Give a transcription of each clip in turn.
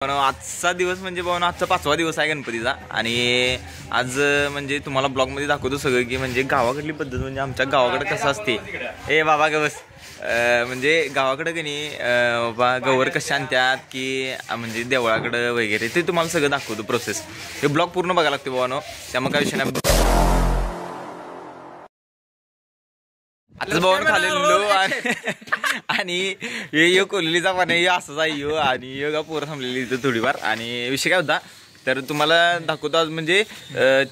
आजचा दिवस म्हणजे भाऊ आजचा 5वा दिवस आहे गणपतीचा आणि आज म्हणजे तुम्हाला ब्लॉग मध्ये दाखवतो सगळं की म्हणजे गावाकडली पद्धत म्हणजे आमच्या गावाकडे कसं असते. ए बाबा गवस म्हणजे गावाकडे की नाही बाबा गवर कशा आणतात की म्हणजे देवळाकडं वगैरे ते तुम्हाला सगळं दाखवतो प्रोसेस. हे ब्लॉग पूर्ण बघायला लागते भावानो, त्यामुळे काय विषय नाही. आताच भाऊन खाल्लेलो आणि यो कोल्लीचा पाणी असंच आहे यो आणि यो का पोरं थांबलेली इथं थोडीफार. आणि विषय काय होता तर तुम्हाला दाखवतो आज म्हणजे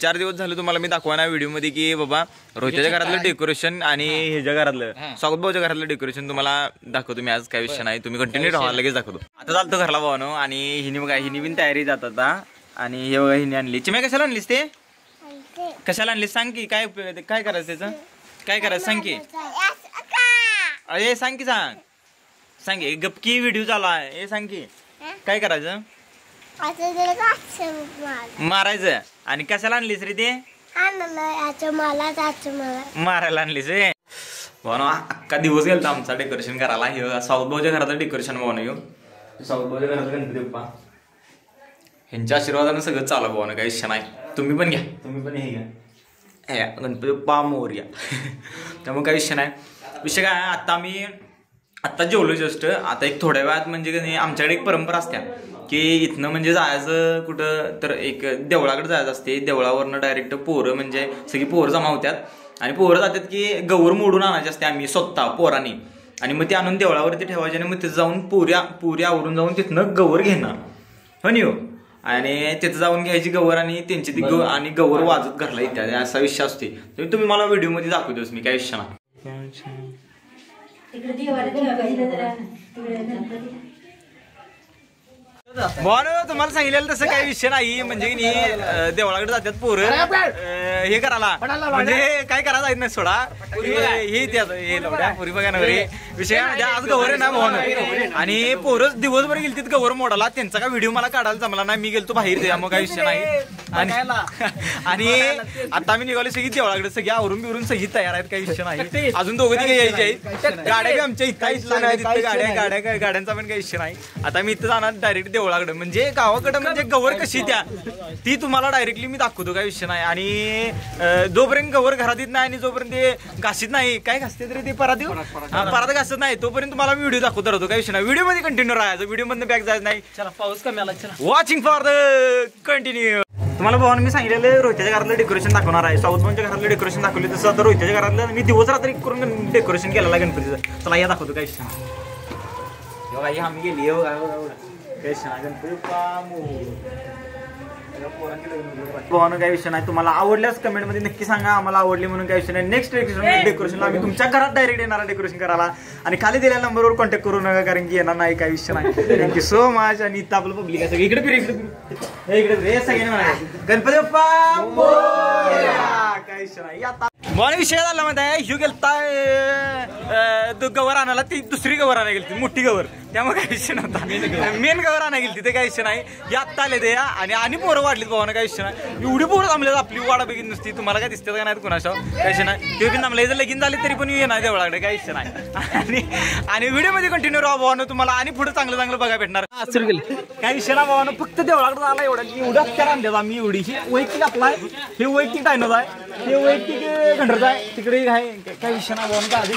4 दिवस झाले तुम्हाला मी दाखवा ना व्हिडिओमध्ये की बाबा रोहितच्या घरातलं डेकोरेशन आणि ह्याच्या घरातलं स्वागत भाऊच्या घरातलं डेकोरेशन तुम्हाला दाखवतो मी आज. काय विषय नाही, तुम्ही कंटिन्यू राहा, लगेच दाखवतो. आता चालतो घरला भावानो आणि हिने बघा हिने बिन तयारी जात आता. आणि हे बघा हिने आणली चिम्या. कशाला आणलीस ते, कशाला आणलीस सांग की काय काय करायचं त्याचं, काय करायचं सांग की. अरे सांग की, सांग सांग गपकी व्हिडिओ चालू आहे. हे सांग की काय करायचं, मारायचं. आणि कशाला आणलीस रे ते, मारायला आणलीस रे. भावना अख्खा दिवस गेलता आमचा डेकोरेशन करायला. हे साऊथ भाऊच्या घरातलं डेकोरेशन भावना. येऊ साऊथ भाऊच्या घरातलं गणपती बाप्पा ह्यांच्या आशीर्वादानं सगळं चालू भावना, काही इच्छा नाही. तुम्ही पण घ्या, तुम्ही पण हे घ्या. गणपती बाप्पा मोरया. त्यामुळे काही विषय नाही. विषय काय आता आम्ही आत्ता जेवलो जस्ट. आता एक थोड्या वेळात म्हणजे आमच्याकडे एक परंपरा असते की इथनं म्हणजे जायचं कुठं तर एक देवळाकडे जायचं असते. देवळावरनं डायरेक्ट पोरं म्हणजे सगळी पोरं जमा होतात आणि पोरं जातात की गौर मोडून आणायचे असते आम्ही स्वतः पोरांनी. आणि मग ते आणून देवळावरती ठेवायचे आणि मग तिथं जाऊन पुऱ्या आवरून जाऊन तिथनं गौर घेणार हो नि हो. आणि तिथं जाऊन घ्यायची गवर आणि त्यांची ती आणि गवर वाजत घरला इत्यादी असा विषय असते. तुम्ही मला व्हिडिओ मध्ये दाखवतोस मी, काय विषय नाही. तुम्हाला सांगितलेलं तसं काही विषय नाही. म्हणजे देवळाकडे जातात पोरं हे करायला, म्हणजे काय करायला जायचं नाही सोडा. हे पुरी बघा ना विषय म्हणजे आज गवर आहे ना भावानं. आणि पोरं दिवसभर गेली तिथं गवर मोडाला. त्यांचा काय व्हिडिओ मला काढायला जमला नाही, मी गेलतो बाहेर ते, मग काही विषय नाही. आणि आता आम्ही निघालो सगळी देवळाकडे, सगळी आवरून बिवरून सगळी तयार आहेत, काही विषय नाही. अजून दोघं तिघे यायचे आहेत. गाड्या बी आमच्या इथं गाड्यांचा पण काही विषय नाही. आता मी इथं जाणार डायरेक्ट देवळाकडे. म्हणजे गावाकडे म्हणजे गवर कशी त्या ती तुम्हाला डायरेक्टली मी दाखवतो, काही विषय नाही. आणि जोपर्यंत गवर घरात येत नाही आणि जोपर्यंत ते घासीत नाही, काय घासते तरी ते परात घासत नाही तोपर्यंत तुम्हाला मी व्हिडिओ दाखवतो राहतो, काही विषय नाही. व्हिडिओ मध्ये कंटिन्यू राहायचं, व्हिडिओ मधून बॅक जायचं नाही. चला पाऊस कमी आला, चला वॉचिंग फॉर द कंटिन्यू. तुम्हाला भावानं मी सांगितलेलं रोहितच्या घरातलं डेकोरेशन दाखवणार आहे. साऊथ भाऊच्या घरातलं डेकोरेशन दाखवले, तसं आता रोहितच्या घरातलं मी दिवस रात्री करून डेकोरेशन केलेलं आहे गणपतीचं. चला या दाखवतो, काही विषय नाही. आम्ही गेली भावानं, काही विषय नाही. तुम्हाला आवडल्यास कमेंट मध्ये नक्की सांगा, आम्हाला आवडली म्हणून, काही विषय नाही. नेक्स्ट डेकोरेशनला आम्ही तुमच्या घरात डायरेक्ट येणार डेकोरेशन करायला. आणि खाली दिलेल्या नंबरवर कॉन्टॅक्ट करू नका, कारण की येणार नाही, काही विषय नाही. Thank you so much. आणि इथं आपलं पब्लिक आहे सगळं. इकडे फिर इकडे सगळ्यांनी म्हणायचं गणपती बाप्पा मोरया, काही विषय नाही. आता मला विषय झाला मध्ये ह्यू गेलता गवर आणायला, ती दुसरी गवर आणायला गेली, मोठी गवर. त्यामुळे काही विषय नव्हता, मेन गवर आणायला गेली तिथे, काही विषय नाही. या आत्ता आले ते आणि पोरं वाढलीत भावानं, काही विषय नाही. एवढी पोरं थांबले आपली वाडा बघित नुसती. तुम्हाला काय दिसतात का नाही कुणाच्या, काही विषय नाही. ते पण थांबले जर लगीन झाले तरी पण येणार देवळाकडे, काही विषय नाही. आणि व्हिडिओ मध्ये कंटिन्यू राहा भावानं, तुम्हाला आणि पुढे चांगलं चांगलं बघायला भेटणार. काही विषय ना भावानं, फक्त देवळाकडे आला एवढं अख्ख्या आणतात आम्ही. एवढी ही वैयक्तिक आपला आहे, हे वैयक्तिक डायनोज आहे, हे वैयक्तिक घंटरच आहे. तिकडे आहे काही विषय ना भावानं. का आधी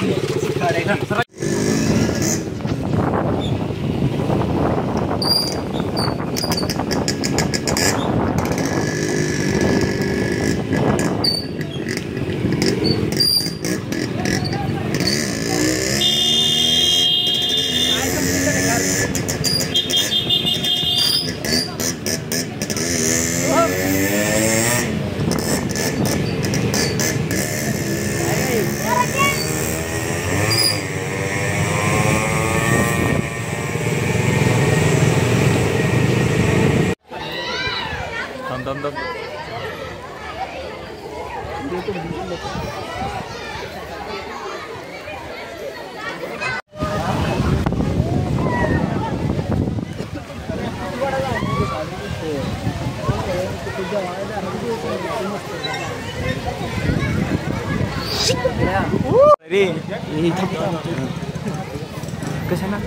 कशाला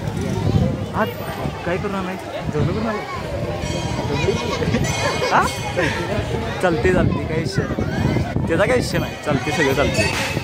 आज काय करून आलाय जेवण करून आलाय हा चालते काही विषय त्याचा काही विषय नाही चालते सगळं चालते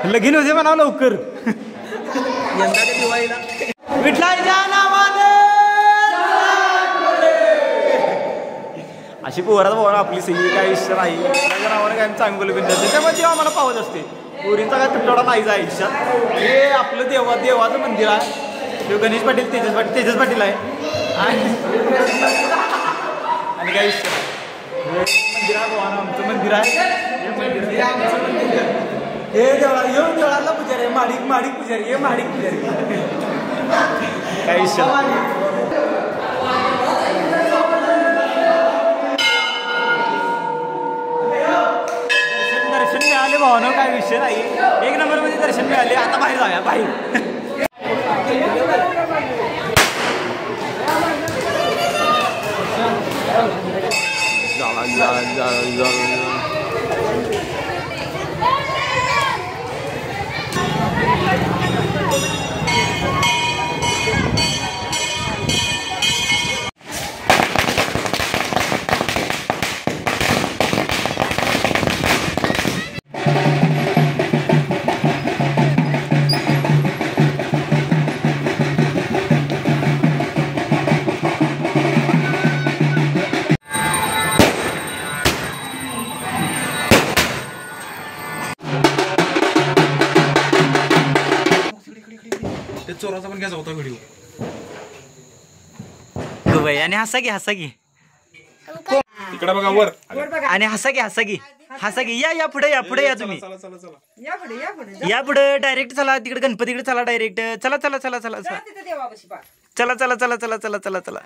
लगीन होते म्हणा लवकर यंदाच्या दिवाळीला विठ्ठलाच्या नावाने अशी पोरात पोरा आपली सही काय विषय नाही त्याच्या नावाने काय चांगलं बिंद त्याच्यामध्ये आम्हाला पावत असते पोरींचा काय तुटवडा नाहीच आयुष्यात हे आपलं देवाचं मंदिर आहे ते गणेश पाटील तेजस पाटील आहे आणि काय विषय मंदिर आहे भगवान आमचं मंदिर आहे आमचं मंदिर आहे हे देवळाला पुजारी आहे माडिक पुजारी हे माडिक पुजारी काय विषय दर्शन मिळाले भावना काय विषय नाही एक नंबर मध्ये दर्शन मिळाले आता बाहेर जाऊया बाहेर चोराचा पण घ्यायचा होता व्हिडिओ आणि हसा की इकडे बघा वर आणि हसा की या पुढे या तुम्ही या पुढे डायरेक्ट चला तिकडे गणपतीकडे चला डायरेक्ट चला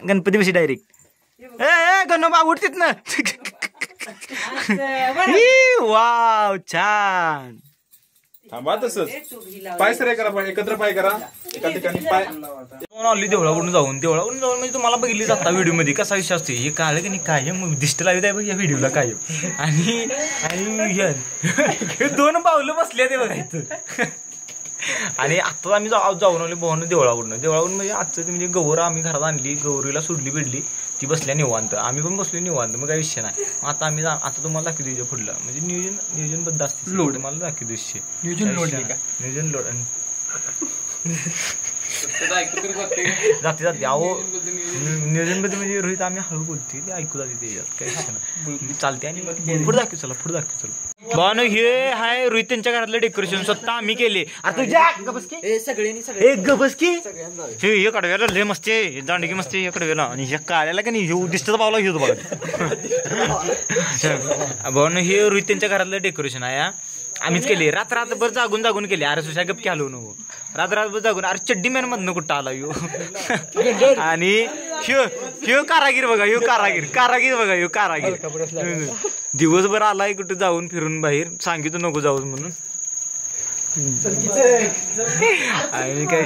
गणपती बशी डायरेक्ट गणोबा उठतीत ना वाव छान थांबा तसंच पाय सर करा एकत्र पाय करा एका ठिकाणी पाय आली देवळाकडून जाऊन म्हणजे तुम्हाला बघितली जाता व्हिडिओ मध्ये कसा विषय असतो हे काळ की नाही कायम दिष्ट लावत आहे बघ या व्हिडिओला कायम आणि दोन पावलं बसले ते बघायचं आणि आता आम्ही जाऊन आलो भावानं देवळाकडून म्हणजे आजचं म्हणजे गौर आम्ही घरात आणली गौरीला सोडली बिडली ती बसल्या निवांत आम्ही पण बसलो निवांत मग काही विषय नाही आता आम्ही आता तुम्हाला दाखवू द्यायचं पुढलं म्हणजे नियोजनबद्ध असते लोड तुम्हाला दाखवू दिवशी नियोजन लोड जाते अहो नियोजनबद्ध म्हणजे रोहित आम्ही हळू बोलते ते ऐकू जाते त्याच्यात काही विषय नाही चालते आणि पुढे दाखवू चला भावानो हे हाय रोहित त्यांच्या घरातलं डेकोरेशन स्वतः आम्ही केले आता हे कडव्याला लय मस्त आहे दांडगी मस्त आहे कडव्याला आणि ह्या काळ्याला का नाही हे दिसतं पावला घेतो बघा भावानो हे रोहित त्यांच्या घरातलं डेकोरेशन आहे आम्हीच केले रात्रभर जागून केले अरे सुशा गप की हलवू नको रात्रभर जागून अरे चड्डी मॅन मधनं कुठं आला यो आणि ह्यो कारागीर बघा ह्यो कारागीर दिवसभर आलाय कुठं जाऊन फिरून बाहेर सांगितलं नको जाऊ म्हणून आणि काय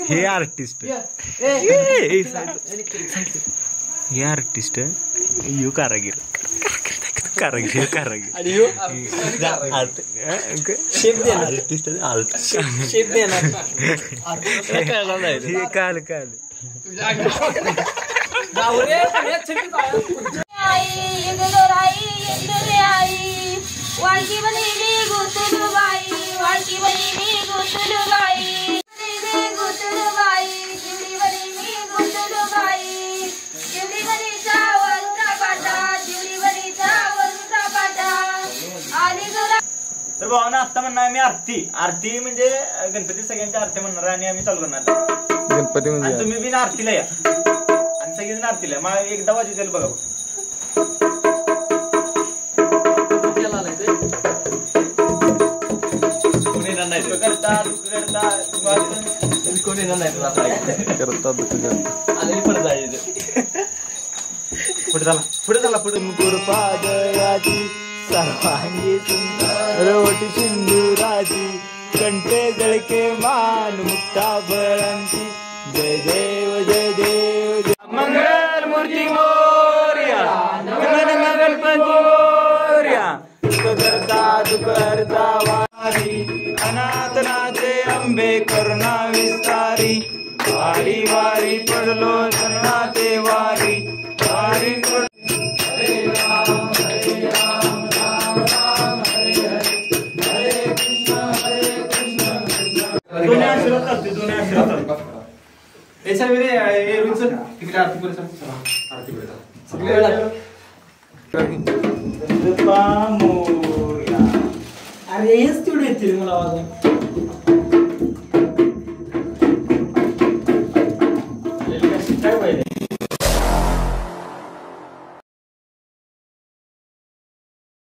हे आर्टिस्ट यो कारागीर शेप देणार वाळकी बहिणी गुतुलू बाई वाळकी बहिणी गुतुलू बाई गुतुलू बाई शिवडी बहिणी गुतुलू बाई शिवडी बहिणीचा वरुचा पाटा शिवडी बहिणीचा वरुचा पाटा आली जरा तर भावना आता म्हणणार मी आरती म्हणजे गणपती सगळ्यांच्या आरती म्हणणार आणि आम्ही चालू करणार गणपती म्हणजे तुम्ही बिन आरतीला या आणि सगळेजण आरतीला मग एकदा वाजू द्याल बघा कोणी नाही करतात तुझ्या पुढे जायचं पुढे झाला कृपादयाची सर्वांगी सुंदर ओटी सिंधुराची कंठे जळके मान मुक्ता बळांची जय देव जय देव जय मंगल मूर्ती मोरया गणपती मोरया करता वारी अनाथनाथे अंबे करुणा विस्तारी वारी वारी पडलो जन्नाते वारी वारी अरे हेच तेवढे येतील मला आवाज काय पाहिजे